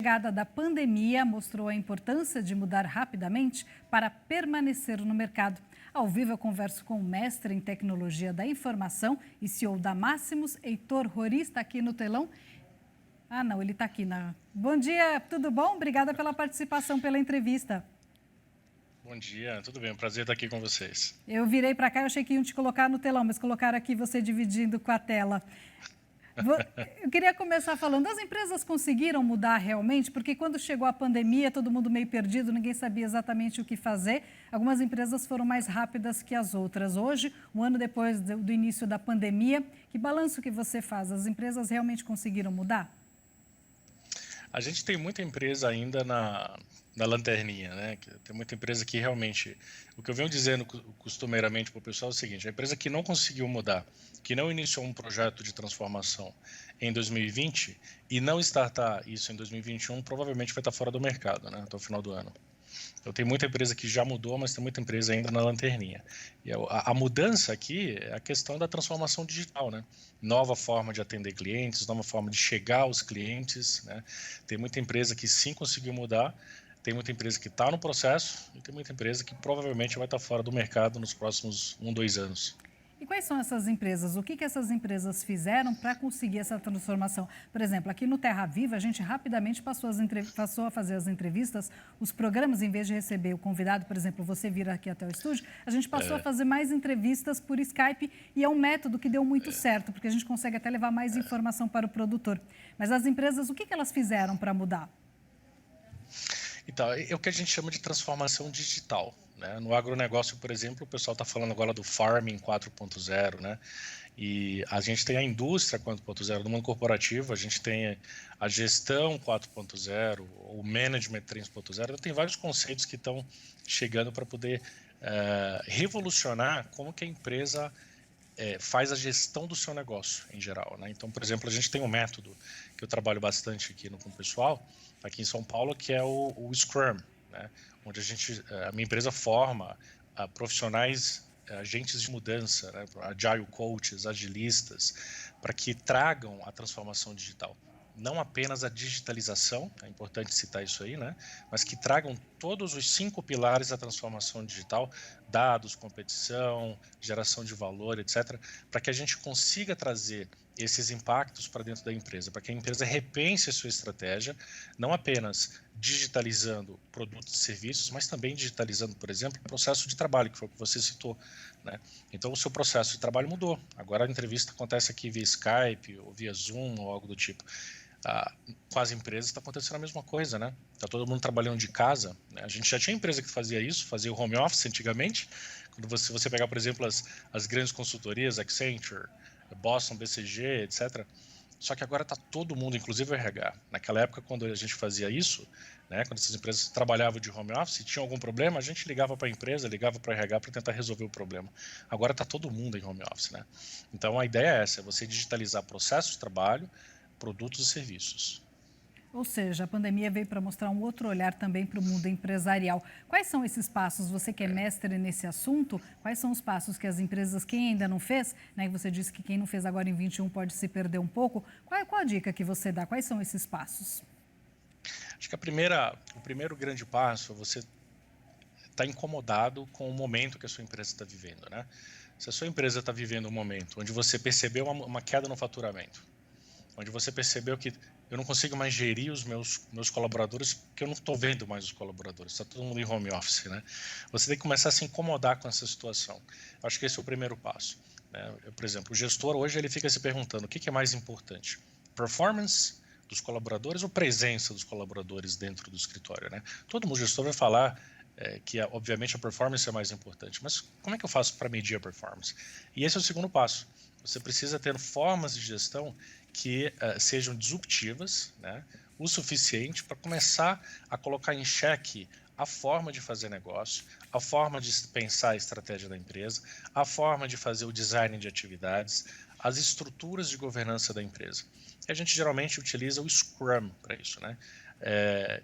A chegada da pandemia mostrou a importância de mudar rapidamente para permanecer no mercado. Ao vivo, eu converso com o mestre em tecnologia da informação e CEO da Máximos, Heitor Rori, está aqui no telão. Ah, não, ele está aqui. Bom dia, tudo bom? Obrigada pela participação, pela entrevista. Bom dia, tudo bem? Um prazer estar aqui com vocês. Eu virei para cá, eu achei que iam te colocar no telão, mas colocaram aqui você dividindo com a tela. Eu queria começar falando, as empresas conseguiram mudar realmente? Porque quando chegou a pandemia, todo mundo meio perdido, ninguém sabia exatamente o que fazer. Algumas empresas foram mais rápidas que as outras. Hoje, um ano depois do início da pandemia, que balanço que você faz? As empresas realmente conseguiram mudar? A gente tem muita empresa ainda na lanterninha, né? Tem muita empresa que realmente... O que eu venho dizendo costumeiramente para o pessoal é o seguinte, a empresa que não conseguiu mudar, que não iniciou um projeto de transformação em 2020 e não startar isso em 2021, provavelmente vai estar fora do mercado, né? Até o final do ano. Então tem muita empresa que já mudou, mas tem muita empresa ainda na lanterninha. E a mudança aqui é a questão da transformação digital, né? Nova forma de atender clientes, nova forma de chegar aos clientes, né? Tem muita empresa que sim conseguiu mudar, tem muita empresa que está no processo e tem muita empresa que provavelmente vai estar fora do mercado nos próximos 2 anos. E quais são essas empresas? O que essas empresas fizeram para conseguir essa transformação? Por exemplo, aqui no Terra Viva, a gente rapidamente passou a fazer as entrevistas, os programas, em vez de receber o convidado, por exemplo, você vir aqui até o estúdio, a gente passou a fazer mais entrevistas por Skype e é um método que deu muito certo, porque a gente consegue até levar mais informação para o produtor. Mas as empresas, o que elas fizeram para mudar? Então, é o que a gente chama de transformação digital, né? No agronegócio, por exemplo, o pessoal está falando agora do Farming 4.0, né? E a gente tem a indústria 4.0 no mundo corporativo, a gente tem a gestão 4.0, o management 3.0, então tem vários conceitos que estão chegando para poder revolucionar como que a empresa faz a gestão do seu negócio em geral, né? Então, por exemplo, a gente tem um método que eu trabalho bastante aqui com o pessoal, aqui em São Paulo, que é o Scrum, né? Onde a minha empresa forma profissionais, agentes de mudança, né? Agile coaches, agilistas, para que tragam a transformação digital. Não apenas a digitalização, é importante citar isso aí, né? Mas que tragam todos os 5 pilares da transformação digital, dados, competição, geração de valor, etc., para que a gente consiga trazer esses impactos para dentro da empresa, para que a empresa repense a sua estratégia, não apenas digitalizando produtos e serviços, mas também digitalizando, por exemplo, o processo de trabalho, que foi o que você citou, né? Então, o seu processo de trabalho mudou. Agora a entrevista acontece aqui via Skype, ou via Zoom, ou algo do tipo. Com as empresas está acontecendo a mesma coisa, né? Está todo mundo trabalhando de casa, né? A gente já tinha empresa que fazia isso, fazia o home office antigamente. Quando você pegar, por exemplo, as grandes consultorias, Accenture, Boston, BCG, etc. Só que agora está todo mundo, inclusive o RH. Naquela época, quando a gente fazia isso, né, quando essas empresas trabalhavam de home office, tinha algum problema, a gente ligava para a empresa, ligava para o RH para tentar resolver o problema. Agora está todo mundo em home office, né? Então a ideia é essa, é você digitalizar processos de trabalho, produtos e serviços. Ou seja, a pandemia veio para mostrar um outro olhar também para o mundo empresarial. Quais são esses passos? Você que é mestre nesse assunto, quais são os passos que as empresas, quem ainda não fez, né? Você disse que quem não fez agora em 21 pode se perder um pouco. Qual a dica que você dá? Quais são esses passos? Acho que o primeiro grande passo é você estar incomodado com o momento que a sua empresa está vivendo, né? Se a sua empresa está vivendo um momento onde você percebeu uma queda no faturamento, onde você percebeu que eu não consigo mais gerir os meus colaboradores porque eu não estou vendo mais os colaboradores, está todo mundo em home office, né? Você tem que começar a se incomodar com essa situação. Eu acho que esse é o primeiro passo, né? Por exemplo, o gestor hoje ele fica se perguntando o que é mais importante, performance dos colaboradores ou presença dos colaboradores dentro do escritório, né? Todo mundo gestor vai falar que obviamente a performance é mais importante, mas como é que eu faço para medir a performance? E esse é o segundo passo. Você precisa ter formas de gestão que sejam disruptivas, né, o suficiente para começar a colocar em xeque a forma de fazer negócio, a forma de pensar a estratégia da empresa, a forma de fazer o design de atividades, as estruturas de governança da empresa. E a gente geralmente utiliza o Scrum para isso, né?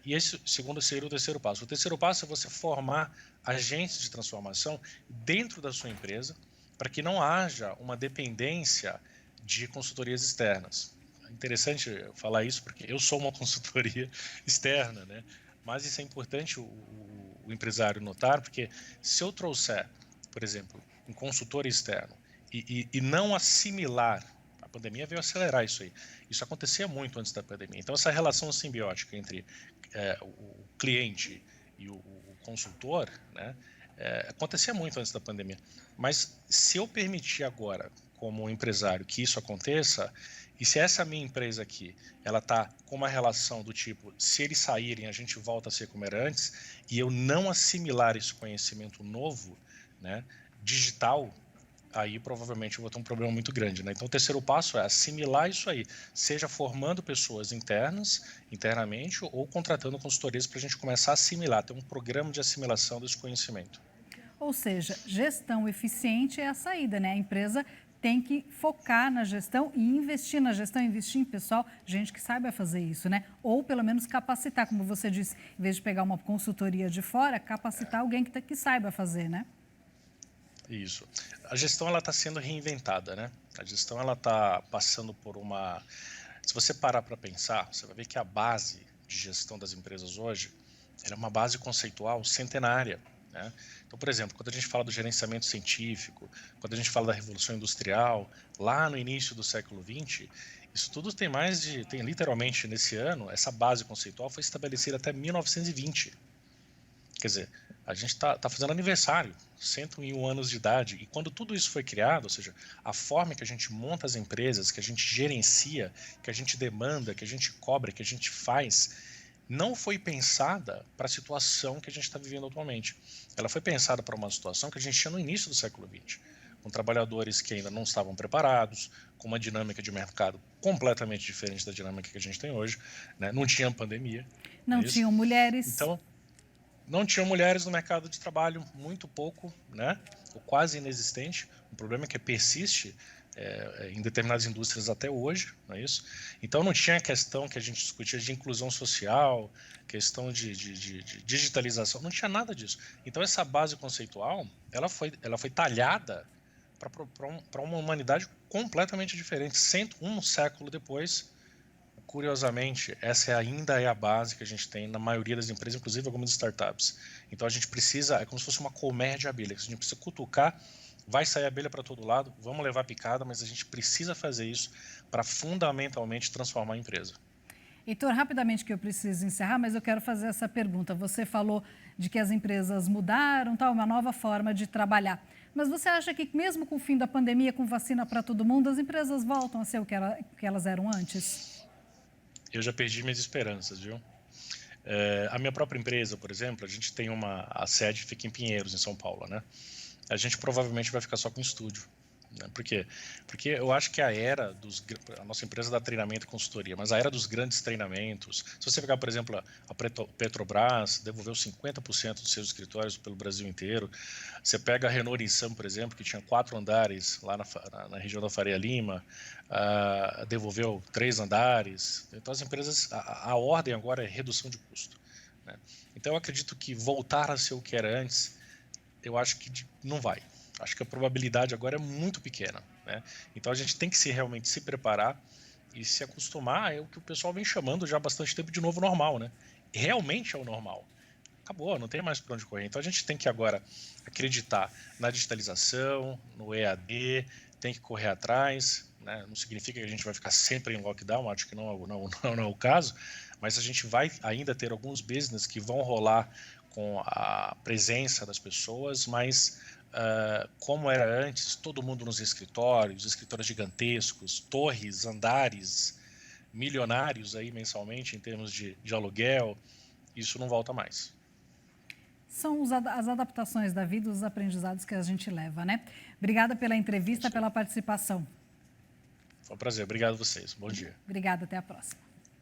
E esse segundo seria o terceiro passo. O terceiro passo é você formar agentes de transformação dentro da sua empresa para que não haja uma dependência de consultorias externas. interessante falar isso, porque eu sou uma consultoria externa, né? Mas isso é importante o empresário notar, porque se eu trouxer, por exemplo, um consultor externo e não assimilar, a pandemia veio acelerar isso aí. Isso acontecia muito antes da pandemia. Então, essa relação simbiótica entre o cliente e o consultor, né, acontecia muito antes da pandemia. Mas se eu permitir agora, como empresário, que isso aconteça, e se essa minha empresa aqui, ela está com uma relação do tipo, se eles saírem, a gente volta a ser como era antes, e eu não assimilar esse conhecimento novo, né, digital, aí provavelmente eu vou ter um problema muito grande, né? Então o terceiro passo é assimilar isso aí, seja formando pessoas internamente, ou contratando consultorias para a gente começar a assimilar, ter um programa de assimilação desse conhecimento. Ou seja, gestão eficiente é a saída, né? A empresa tem que focar na gestão e investir na gestão, investir em pessoal, gente que saiba fazer isso, né? Ou pelo menos capacitar, como você disse, em vez de pegar uma consultoria de fora, capacitar alguém que saiba fazer, né? Isso. A gestão ela está sendo reinventada, né? A gestão ela está passando por uma. Se você parar para pensar, você vai ver que a base de gestão das empresas hoje ela é uma base conceitual centenária, né? Então, por exemplo, quando a gente fala do gerenciamento científico, quando a gente fala da revolução industrial, lá no início do século XX, isso tudo tem literalmente nesse ano, essa base conceitual foi estabelecida até 1920. Quer dizer, a gente está fazendo aniversário, 101 anos de idade, e quando tudo isso foi criado, ou seja, a forma que a gente monta as empresas, que a gente gerencia, que a gente demanda, que a gente cobra, que a gente faz, não foi pensada para a situação que a gente está vivendo atualmente. Ela foi pensada para uma situação que a gente tinha no início do século XX, com trabalhadores que ainda não estavam preparados, com uma dinâmica de mercado completamente diferente da dinâmica que a gente tem hoje, né? Não tinha pandemia. Não tinham mulheres. Então, não tinham mulheres no mercado de trabalho, muito pouco, né? Ou quase inexistente. O problema é que persiste em determinadas indústrias até hoje, não é isso? Então não tinha a questão que a gente discutia de inclusão social, questão de digitalização, não tinha nada disso. Então essa base conceitual, ela foi talhada para uma humanidade completamente diferente. 101 século depois, curiosamente, essa ainda é a base que a gente tem na maioria das empresas, inclusive algumas startups. Então a gente precisa, é como se fosse uma colmeia de abelhas. A gente precisa cutucar, vai sair abelha para todo lado, vamos levar picada, mas a gente precisa fazer isso para fundamentalmente transformar a empresa. Heitor, rapidamente que eu preciso encerrar, mas eu quero fazer essa pergunta. Você falou de que as empresas mudaram, tal, uma nova forma de trabalhar. Mas você acha que mesmo com o fim da pandemia, com vacina para todo mundo, as empresas voltam a ser o que elas eram antes? Eu já perdi minhas esperanças, viu? A minha própria empresa, por exemplo, a gente tem a sede fica em Pinheiros, em São Paulo, né? A gente provavelmente vai ficar só com estúdio. Né? Por quê? Porque eu acho que a nossa empresa dá treinamento e consultoria, mas a era dos grandes treinamentos, se você pegar, por exemplo, a Petrobras, devolveu 50% dos seus escritórios pelo Brasil inteiro. Você pega a Renault Nissan, por exemplo, que tinha 4 andares lá na região da Faria Lima, devolveu 3 andares. Então as empresas, a ordem agora é redução de custo. Né? Então eu acredito que voltar a ser o que era antes, eu acho que não vai. Acho que a probabilidade agora é muito pequena, né? Então a gente tem que realmente se preparar e se acostumar, é o que o pessoal vem chamando já há bastante tempo de novo normal, né? Realmente é o normal. Acabou, não tem mais para onde correr. Então a gente tem que agora acreditar na digitalização, no EAD, tem que correr atrás, né? Não significa que a gente vai ficar sempre em lockdown, acho que não é o caso, mas a gente vai ainda ter alguns business que vão rolar com a presença das pessoas, mas como era antes, todo mundo nos escritórios gigantescos, torres, andares, milionários aí mensalmente em termos de aluguel, isso não volta mais. São as adaptações da vida, os aprendizados que a gente leva, né? Obrigada pela entrevista, pela participação. Foi um prazer. Obrigado a vocês. Bom dia. Obrigada, até a próxima.